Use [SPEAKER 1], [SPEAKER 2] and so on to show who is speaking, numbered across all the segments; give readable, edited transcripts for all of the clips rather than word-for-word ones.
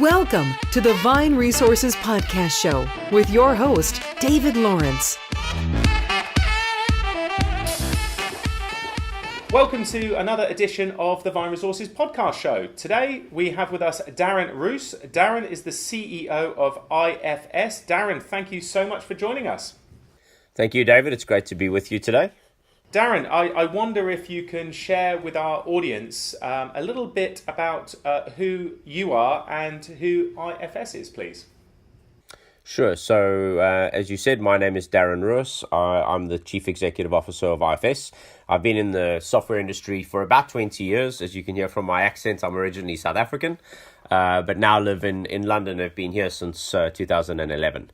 [SPEAKER 1] Welcome to the Vine Resources Podcast Show with your host, David Lawrence.
[SPEAKER 2] Welcome to another edition of the Vine Resources Podcast Show. Today we have with us Darren Roos. Darren is the CEO of IFS. Darren, thank you so much for joining us.
[SPEAKER 3] Thank you, David. It's great to be with you today.
[SPEAKER 2] Darren, I wonder if you can share with our audience a little bit about who you are and who IFS is, please.
[SPEAKER 3] Sure. So, as you said, my name is Darren Roos. I'm the Chief Executive Officer of IFS. I've been in the software industry for about 20 years. As you can hear from my accent, I'm originally South African, but now live in London. I've been here since 2011.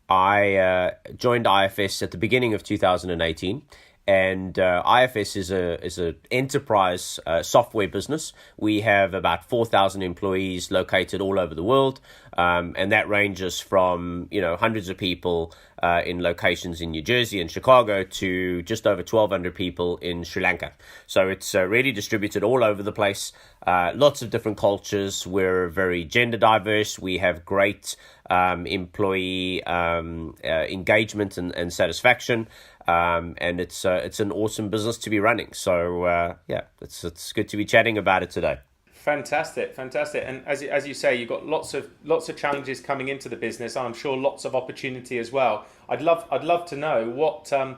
[SPEAKER 3] I joined IFS at the beginning of 2018. And IFS is a enterprise software business. We have about 4,000 employees located all over the world, and that ranges from hundreds of people in locations in New Jersey and Chicago to just over 1,200 people in Sri Lanka. So it's really distributed all over the place. Lots of different cultures. We're very gender diverse. We have great employee engagement and satisfaction. And it's an awesome business to be running. So it's good to be chatting about it today.
[SPEAKER 2] Fantastic. And as you say, you've got lots of challenges coming into the business. I'm sure lots of opportunity as well. I'd love to know what a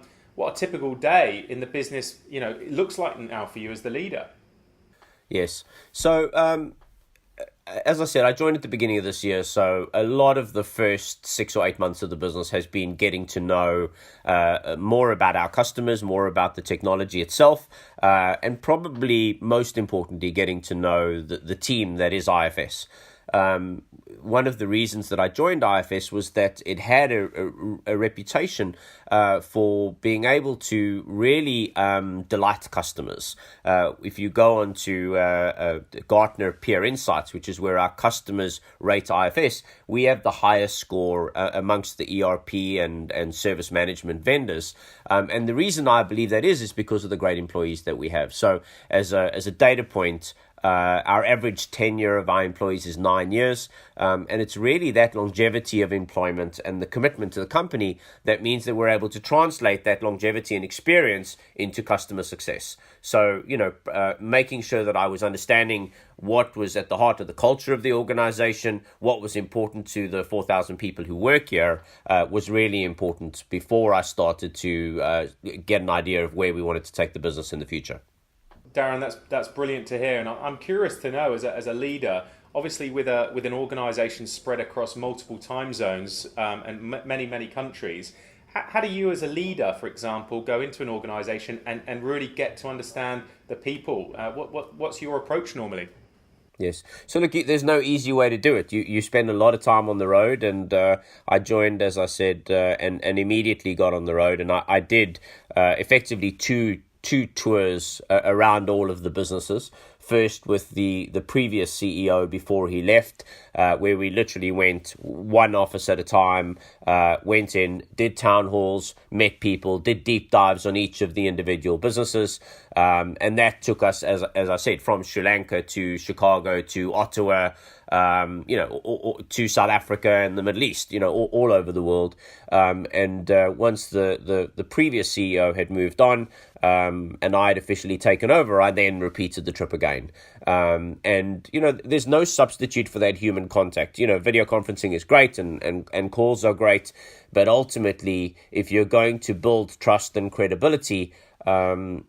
[SPEAKER 2] typical day in the business it looks like now for you as the leader.
[SPEAKER 3] Yes. So as I said, I joined at the beginning of this year, so a lot of the first 6 or 8 months of the business has been getting to know more about our customers, more about the technology itself, and probably most importantly, getting to know the team that is IFS. One of the reasons that I joined IFS was that it had a reputation for being able to really delight customers. If you go on to Gartner Peer Insights, which is where our customers rate IFS, we have the highest score amongst the ERP and service management vendors. And the reason I believe that is because of the great employees that we have. So as a data point, our average tenure of our employees is 9 years, and it's really that longevity of employment and the commitment to the company that means that we're able to translate that longevity and experience into customer success. So, making sure that I was understanding what was at the heart of the culture of the organization, what was important to the 4,000 people who work here, was really important before I started to get an idea of where we wanted to take the business in the future.
[SPEAKER 2] Darren, that's brilliant to hear, and I'm curious to know as a leader, obviously with an organisation spread across multiple time zones and many countries. How do you, as a leader, for example, go into an organisation and really get to understand the people? What's your approach normally?
[SPEAKER 3] Yes. So look, there's no easy way to do it. You spend a lot of time on the road, and I joined, as I said, and immediately got on the road, and I did effectively two tours around all of the businesses. First with the previous CEO before he left, where we literally went one office at a time, went in, did town halls, met people, did deep dives on each of the individual businesses. And that took us, as I said, from Sri Lanka to Chicago to Ottawa, to South Africa and the Middle East, all over the world. And once the previous CEO had moved on, and I had officially taken over, I then repeated the trip again. And there's no substitute for that human contact. Video conferencing is great and calls are great, but ultimately, if you're going to build trust and credibility,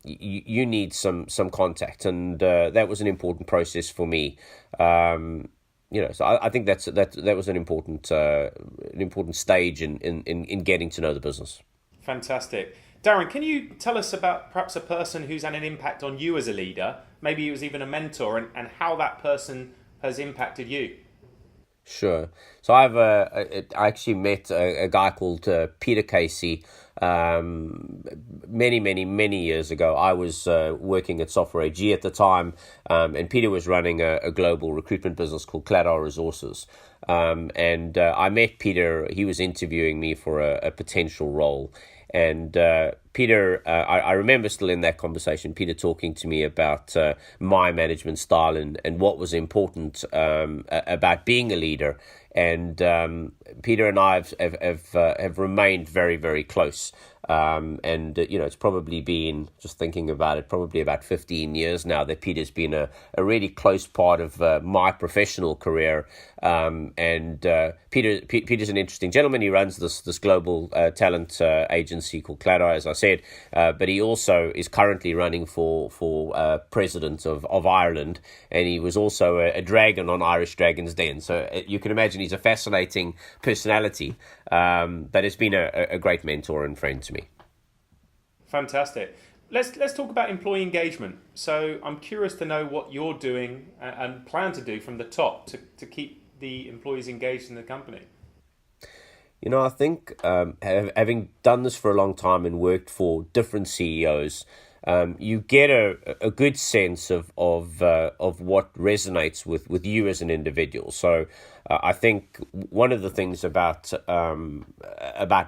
[SPEAKER 3] you need some contact, and that was an important process for me. So I think that was an important stage in getting to know the business.
[SPEAKER 2] Fantastic. Darren, can you tell us about perhaps a person who's had an impact on you as a leader? Maybe he was even a mentor, and how that person has impacted you?
[SPEAKER 3] Sure. So I actually met a guy called Peter Casey many years ago. I was working at Software AG at the time, and Peter was running a global recruitment business called Cladar Resources. And I met Peter. He was interviewing me for a potential role. And Peter, I remember still in that conversation, Peter talking to me about my management style and what was important about being a leader. And Peter and I have remained very, very close. It's probably been, just thinking about it, probably about 15 years now that Peter's been a really close part of my professional career. Peter's an interesting gentleman. He runs this global talent agency called Clara, as I said, but he also is currently running for president of Ireland, and he was also a dragon on Irish Dragons Den. So you can imagine he's a fascinating personality, but has been a great mentor and friend to me.
[SPEAKER 2] Fantastic. Let's talk about employee engagement. So I'm curious to know what you're doing and plan to do from the top to keep the employees engaged in the company.
[SPEAKER 3] I think having done this for a long time and worked for different CEOs, you get a good sense of what resonates with you as an individual. So I think one of the things about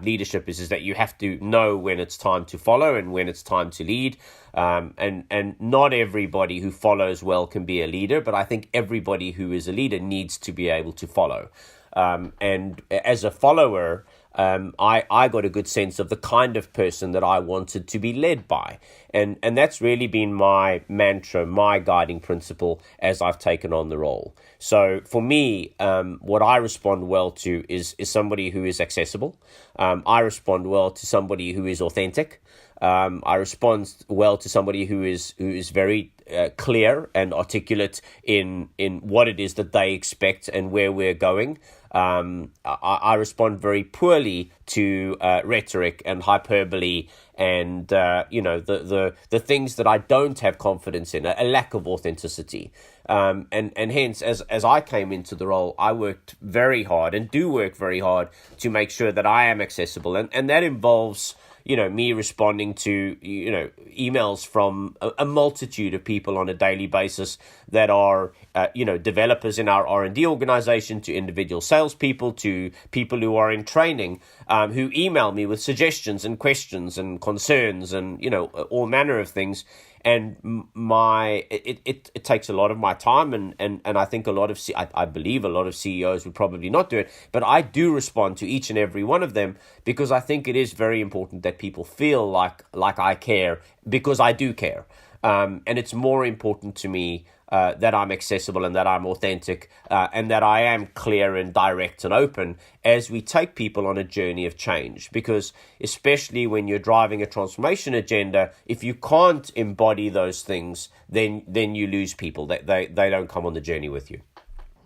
[SPEAKER 3] leadership is that you have to know when it's time to follow and when it's time to lead. And not everybody who follows well can be a leader, but I think everybody who is a leader needs to be able to follow. And as a follower, I got a good sense of the kind of person that I wanted to be led by. And that's really been my mantra, my guiding principle as I've taken on the role. So for me, what I respond well to is somebody who is accessible. I respond well to somebody who is authentic. I respond well to somebody who is very clear and articulate in what it is that they expect and where we're going. I respond very poorly to rhetoric and hyperbole and the things that I don't have confidence in, a lack of authenticity. And hence, as I came into the role, I worked very hard and do work very hard to make sure that I am accessible, and that involves me responding to, emails from a multitude of people on a daily basis that are, developers in our R&D organization, to individual salespeople, to people who are in training, who email me with suggestions and questions and concerns and, all manner of things. And it takes a lot of my time, and I think I believe a lot of CEOs would probably not do it, but I do respond to each and every one of them because I think it is very important that people feel like I care, because I do care. And it's more important to me that I'm accessible and that I'm authentic and that I am clear and direct and open as we take people on a journey of change. Because especially when you're driving a transformation agenda, if you can't embody those things, then you lose people. They don't come on the journey with you.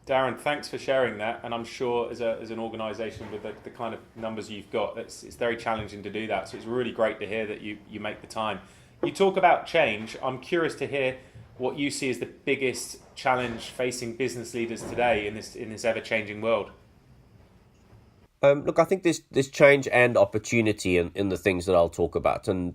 [SPEAKER 2] Darren, thanks for sharing that. And I'm sure as an organisation with the kind of numbers you've got, it's very challenging to do that. So it's really great to hear that you make the time. You talk about change. I'm curious to hear what you see as the biggest challenge facing business leaders today in this ever-changing world.
[SPEAKER 3] Look, I think there's change and opportunity in the things that I'll talk about. And,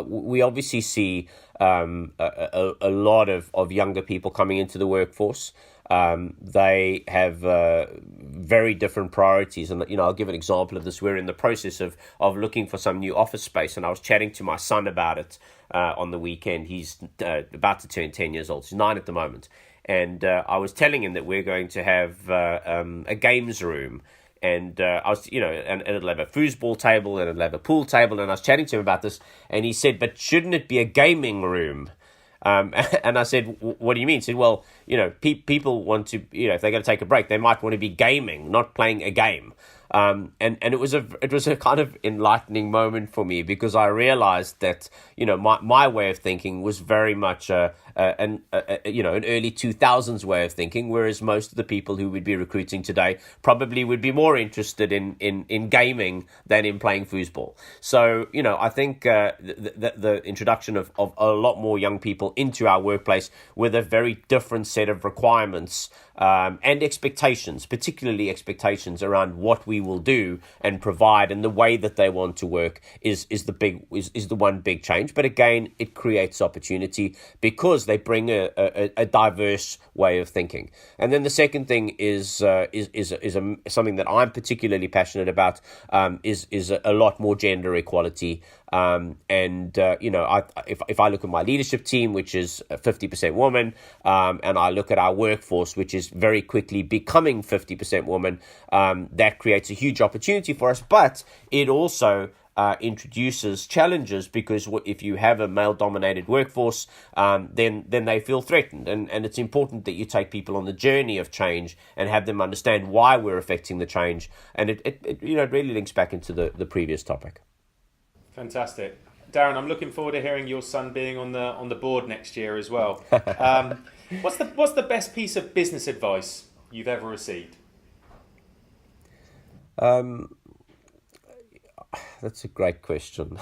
[SPEAKER 3] we obviously see a lot of younger people coming into the workforce. They have very different priorities. And, I'll give an example of this. We're in the process of looking for some new office space. And I was chatting to my son about it on the weekend. He's about to turn 10 years old. He's 9 at the moment. And I was telling him that we're going to have a games room. And I was, and it'll have a foosball table and it'll have a pool table. And I was chatting to him about this. And he said, but shouldn't it be a gaming room? And I said, what do you mean? He said, well, people want to, if they're going to take a break, they might want to be gaming, not playing a game. And it was a kind of enlightening moment for me, because I realized that, my way of thinking was very much an early 2000s way of thinking, whereas most of the people who would be recruiting today probably would be more interested in gaming than in playing foosball. So, I think the introduction of a lot more young people into our workplace with a very different set of requirements and expectations, particularly expectations around what we we will do and provide and the way that they want to work is the one big change. But again, it creates opportunity because they bring a diverse way of thinking. And then the second thing is something that I'm particularly passionate about, is a lot more gender equality. If I look at my leadership team, which is 50% woman, and I look at our workforce, which is very quickly becoming 50% woman, that creates a huge opportunity for us. But it also introduces challenges, because if you have a male-dominated workforce, then they feel threatened. And it's important that you take people on the journey of change and have them understand why we're affecting the change. And it really links back into the previous topic.
[SPEAKER 2] Fantastic. Darren, I'm looking forward to hearing your son being on the board next year as well. What's the best piece of business advice you've ever received?
[SPEAKER 3] That's a great question.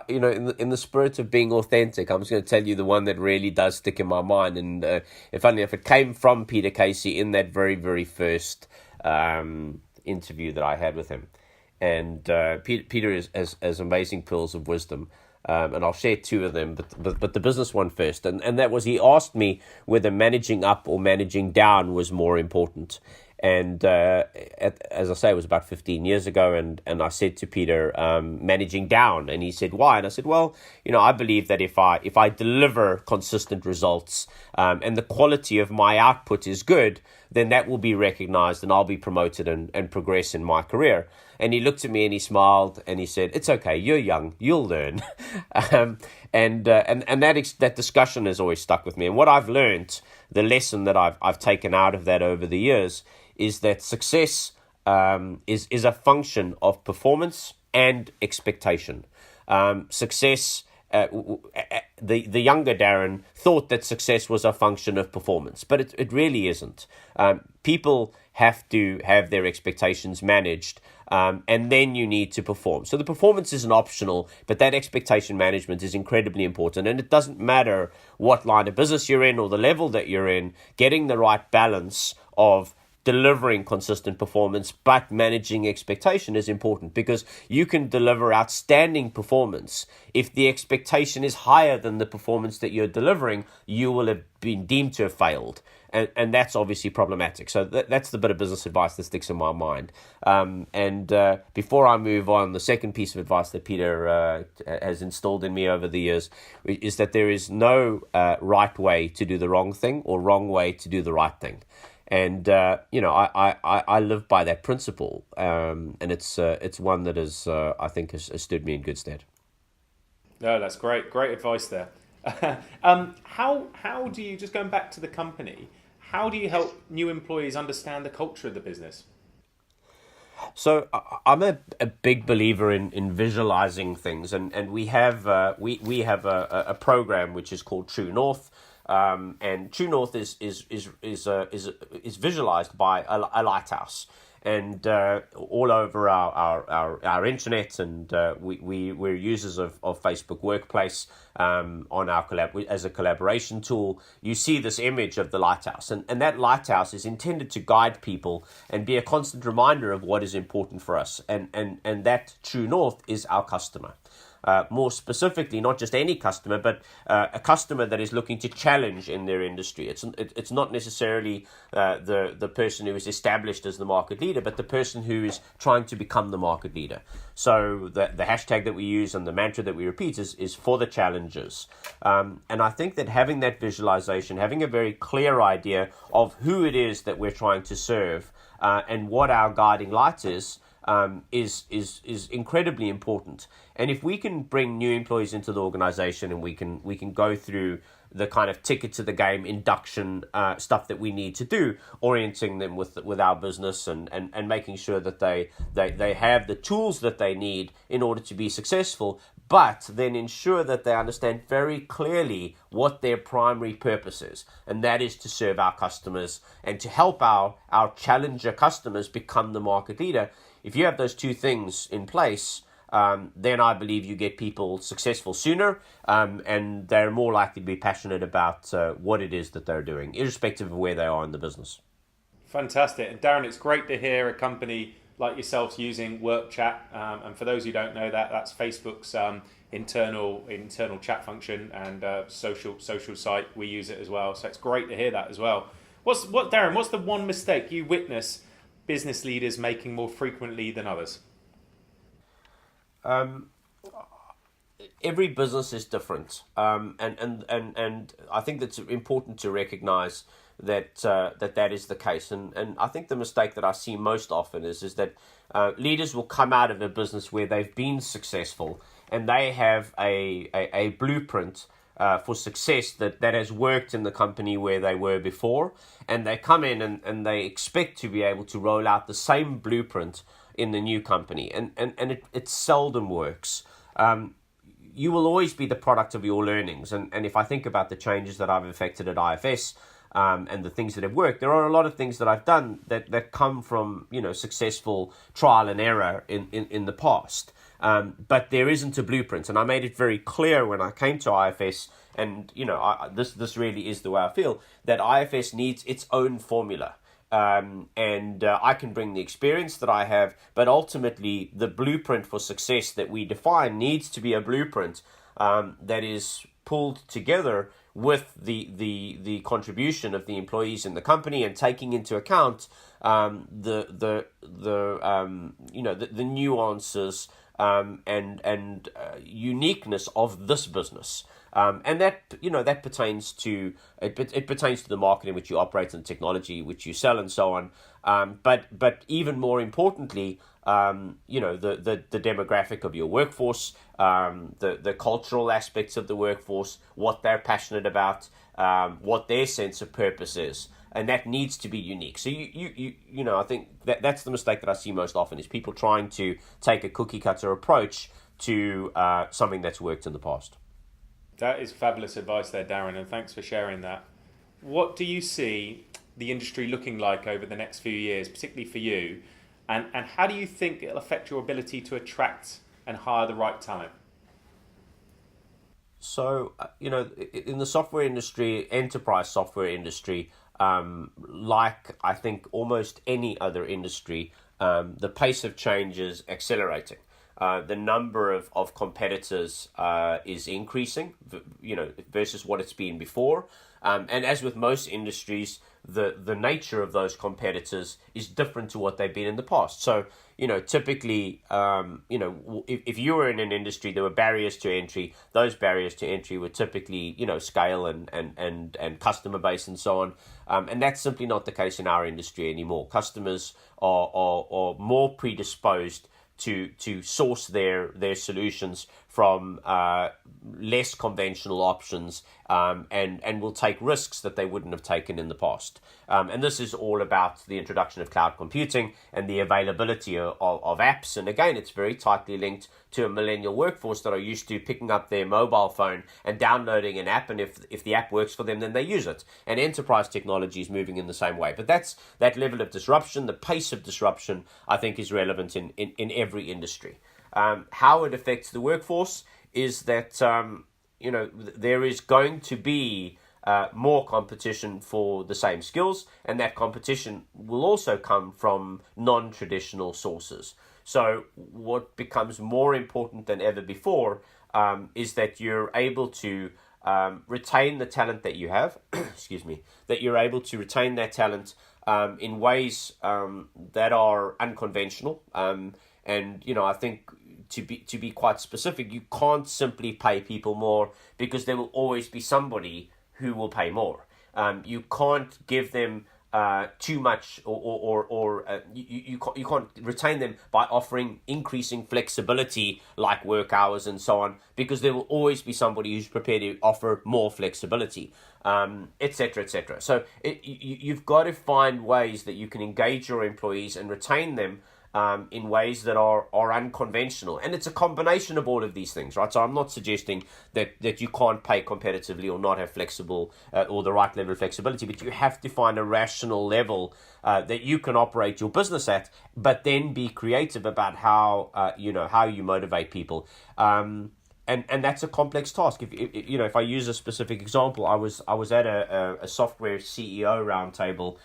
[SPEAKER 3] In the spirit of being authentic, I'm just going to tell you the one that really does stick in my mind. And if it came from Peter Casey in that very, very first interview that I had with him. And Peter has amazing pearls of wisdom, and I'll share two of them, but the business one first. And that was, he asked me whether managing up or managing down was more important. And as I say, it was about 15 years ago, and I said to Peter, managing down, and he said, why? And I said, well, I believe that if I deliver consistent results, and the quality of my output is good, then that will be recognized and I'll be promoted and progress in my career. And he looked at me and he smiled and he said, it's okay, you're young, you'll learn. And that discussion has always stuck with me. And what I've learned, the lesson that I've taken out of that over the years, is that success is a function of performance and expectation. Success, the younger Darren thought that success was a function of performance, but it really isn't. People have to have their expectations managed, and then you need to perform. So the performance isn't optional, but that expectation management is incredibly important. And it doesn't matter what line of business you're in or the level that you're in, getting the right balance of delivering consistent performance but managing expectation is important, because you can deliver outstanding performance. If the expectation is higher than the performance that you're delivering, you will have been deemed to have failed. And that's obviously problematic. So that's the bit of business advice that sticks in my mind. Before I move on, the second piece of advice that Peter has installed in me over the years is that there is no right way to do the wrong thing or wrong way to do the right thing. And I live by that principle, and it's one that I think has stood me in good stead.
[SPEAKER 2] No, that's great advice there. How do you, just going back to the company, how do you help new employees understand the culture of the business?
[SPEAKER 3] So I'm a big believer in visualizing things, and we have a program which is called True North. And True North is visualized by a lighthouse, and all over our internet, and we're users of Facebook Workplace on our as a collaboration tool. You see this image of the lighthouse, and that lighthouse is intended to guide people and be a constant reminder of what is important for us, and that True North is our customer. More specifically, not just any customer, but a customer that is looking to challenge in their industry. It's not necessarily the person who is established as the market leader, but the person who is trying to become the market leader. So the hashtag that we use and the mantra that we repeat is for the challengers. And I think that having that visualization, having a very clear idea of who it is that we're trying to serve, and what our guiding light is incredibly important. And if we can bring new employees into the organization, and we can go through the kind of ticket to the game induction stuff that we need to do, orienting them with our business and making sure that they have the tools that they need in order to be successful, but then ensure that they understand very clearly what their primary purpose is, and that is to serve our customers and to help our challenger customers become the market leader. If you have those two things in place, then I believe you get people successful sooner, and they're more likely to be passionate about what it is that they're doing, irrespective of where they are in the business.
[SPEAKER 2] Fantastic. And Darren, it's great to hear a company like yourselves using Work Chat, and for those who don't know that, that's Facebook's internal chat function and social site. We use it as well, so it's great to hear that as well. Darren? What's the one mistake you witness business leaders making more frequently than others?
[SPEAKER 3] Every business is different, and I think that's important to recognise that is the case. And I think the mistake that I see most often is that leaders will come out of a business where they've been successful and they have a blueprint for success that has worked in the company where they were before, and they come in and they expect to be able to roll out the same blueprint in the new company, and it seldom works. You will always be the product of your learnings, and if I think about the changes that I've effected at IFS, and the things that have worked, there are a lot of things that I've done that come from successful trial and error in the past. But there isn't a blueprint, and I made it very clear when I came to IFS, and this really is the way I feel, that IFS needs its own formula. And I can bring the experience that I have, but ultimately the blueprint for success that we define needs to be a blueprint that is pulled together with the contribution of the employees in the company, and taking into account the nuances and uniqueness of this business. And that pertains to it pertains to the market in which you operate and technology which you sell and so on. But even more importantly, the demographic of your workforce, the cultural aspects of the workforce, what they're passionate about, what their sense of purpose is, and that needs to be unique. So I think that's the mistake that I see most often, is people trying to take a cookie cutter approach to something that's worked in the past.
[SPEAKER 2] That is fabulous advice there, Darren, and thanks for sharing that. What do you see the industry looking like over the next few years, particularly for you, and how do you think it'll affect your ability to attract and hire the right talent?
[SPEAKER 3] So, in the software industry, enterprise software industry, like I think almost any other industry, the pace of change is accelerating. The number of competitors is increasing, versus what it's been before. And as with most industries, the nature of those competitors is different to what they've been in the past. So, typically, if you were in an industry, there were barriers to entry. Those barriers to entry were typically, scale and customer base and so on. And that's simply not the case in our industry anymore. Customers are more predisposed to source their solutions from less conventional options, and will take risks that they wouldn't have taken in the past. And this is all about the introduction of cloud computing and the availability of apps. And again, it's very tightly linked to a millennial workforce that are used to picking up their mobile phone and downloading an app, and if the app works for them, then they use it. And enterprise technology is moving in the same way. But that level of disruption, the pace of disruption, I think is relevant in every industry. How it affects the workforce is that there is going to be more competition for the same skills, and that competition will also come from non-traditional sources. So what becomes more important than ever before is that you're able to retain the talent that you have, that you're able to retain that talent in ways that are unconventional. And I think to be quite specific, you can't simply pay people more, because there will always be somebody who will pay more. You can't give them too much, or you can't retain them by offering increasing flexibility like work hours and so on, because there will always be somebody who's prepared to offer more flexibility, etc., etc. So you've got to find ways that you can engage your employees and retain them in ways that are unconventional. And it's a combination of all of these things, right? So I'm not suggesting that you can't pay competitively or not have flexible or the right level of flexibility, but you have to find a rational level that you can operate your business at, but then be creative about how you motivate people. And And that's a complex task. If I use a specific example, I was at a software CEO roundtable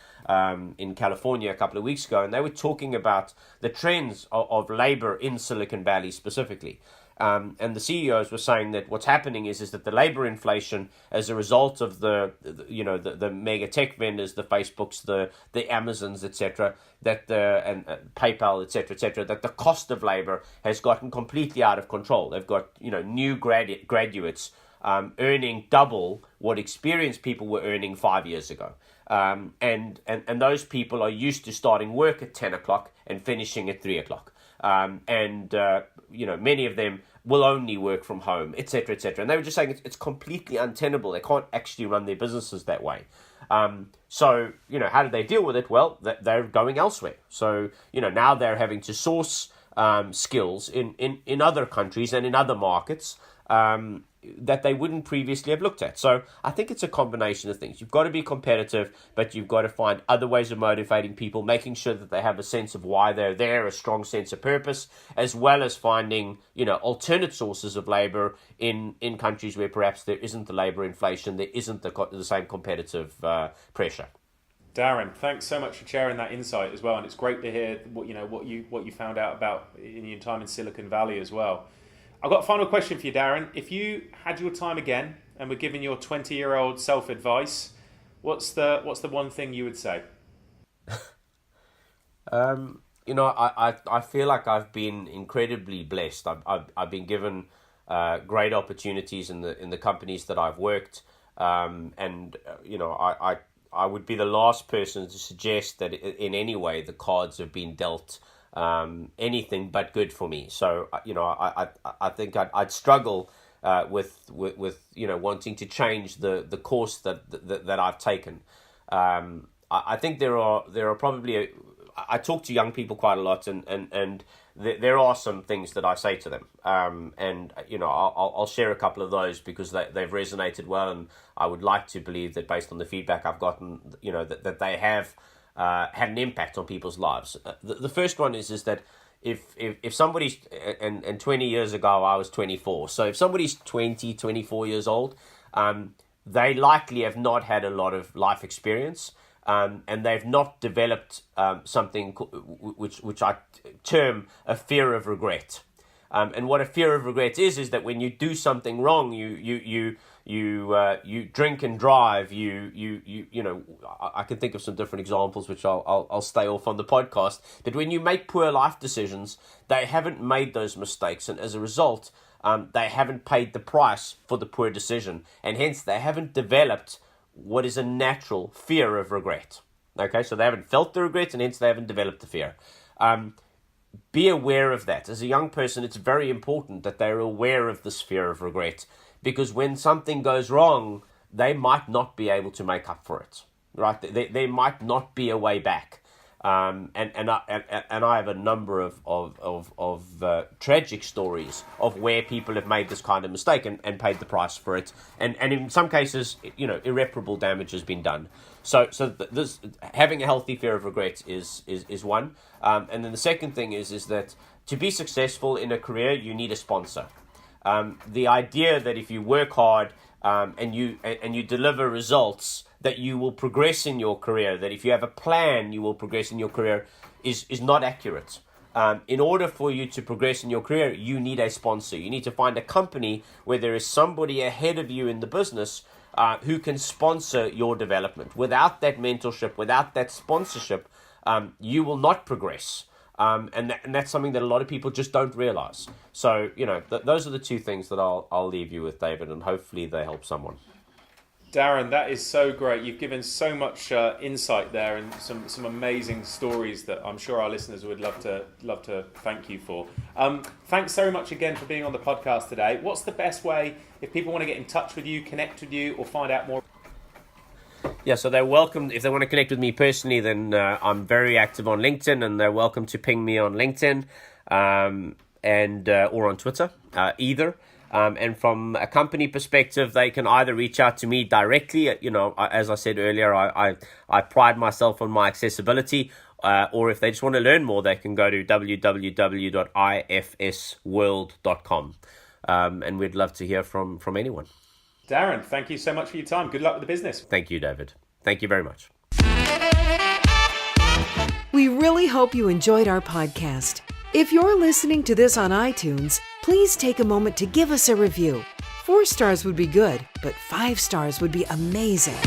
[SPEAKER 3] in California a couple of weeks ago, and they were talking about the trends of labor in Silicon Valley specifically. And the CEOs were saying that what's happening is that the labor inflation, as a result of the mega tech vendors, the Facebooks, the Amazons, etc., and PayPal, etc., that the cost of labor has gotten completely out of control. They've got new graduates earning double what experienced people were earning 5 years ago. And those people are used to starting work at 10 o'clock and finishing at 3 o'clock. Many of them will only work from home, etc., etc. And they were just saying it's completely untenable. They can't actually run their businesses that way. So how do they deal with it? Well, they're going elsewhere. So, now they're having to source skills in other countries and in other markets that they wouldn't previously have looked at. So I think it's a combination of things. You've got to be competitive, but you've got to find other ways of motivating people, making sure that they have a sense of why they're there, a strong sense of purpose, as well as finding, alternate sources of labor in countries where perhaps there isn't the labor inflation, there isn't the same competitive pressure.
[SPEAKER 2] Darren, thanks so much for sharing that insight as well, and it's great to hear what you found out about in your time in Silicon Valley as well. I've got a final question for you, Darren. If you had your time again and were giving your 20-year-old self advice, what's the one thing you would say?
[SPEAKER 3] I feel like I've been incredibly blessed. I've been given great opportunities in the companies that I've worked, I would be the last person to suggest that in any way the cards have been dealt anything but good for me. So I think I'd struggle with wanting to change the course that I've taken. I think there are probably I talk to young people quite a lot, and there are some things that I say to them, and I'll share a couple of those because they've resonated well, and I would like to believe that based on the feedback I've gotten, that they have had an impact on people's lives. The first one is that if somebody's, and 20 years ago I was 24, so if somebody's 24 years old, they likely have not had a lot of life experience, and they've not developed something which I term a fear of regret. And what a fear of regret is that when you do something wrong, you drink and drive. I can think of some different examples which I'll stay off on the podcast. But when you make poor life decisions, they haven't made those mistakes, and as a result, they haven't paid the price for the poor decision, and hence they haven't developed what is a natural fear of regret. Okay, so they haven't felt the regret, and hence they haven't developed the fear. Be aware of that. As a young person, it's very important that they're aware of this fear of regret, because when something goes wrong, they might not be able to make up for it. Right? There might not be a way back. And I have a number of tragic stories of where people have made this kind of mistake and paid the price for it, and in some cases, irreparable damage has been done. So this having a healthy fear of regret is one, and then the second thing is that to be successful in a career, you need a sponsor. The idea that if you work hard and you deliver results, that you will progress in your career, that if you have a plan, you will progress in your career, is not accurate. In order for you to progress in your career, you need a sponsor. You need to find a company where there is somebody ahead of you in the business who can sponsor your development. Without that mentorship, without that sponsorship, you will not progress. And that's something that a lot of people just don't realize. So, those are the two things that I'll leave you with, David, and hopefully they help someone.
[SPEAKER 2] Darren, that is so great. You've given so much insight there, and some amazing stories that I'm sure our listeners would love to thank you for. Thanks so much again for being on the podcast today. What's the best way if people want to get in touch with you, connect with you, or find out more?
[SPEAKER 3] Yeah, so they're welcome. If they want to connect with me personally, then I'm very active on LinkedIn, and they're welcome to ping me on LinkedIn and or on Twitter, either. And from a company perspective, they can either reach out to me directly. As I said earlier, I pride myself on my accessibility. Or if they just want to learn more, they can go to www.ifsworld.com. and we'd love to hear from anyone.
[SPEAKER 2] Darren, thank you so much for your time. Good luck with the business.
[SPEAKER 3] Thank you, David. Thank you very much.
[SPEAKER 1] We really hope you enjoyed our podcast. If you're listening to this on iTunes, please take a moment to give us a review. 4 stars would be good, but 5 stars would be amazing.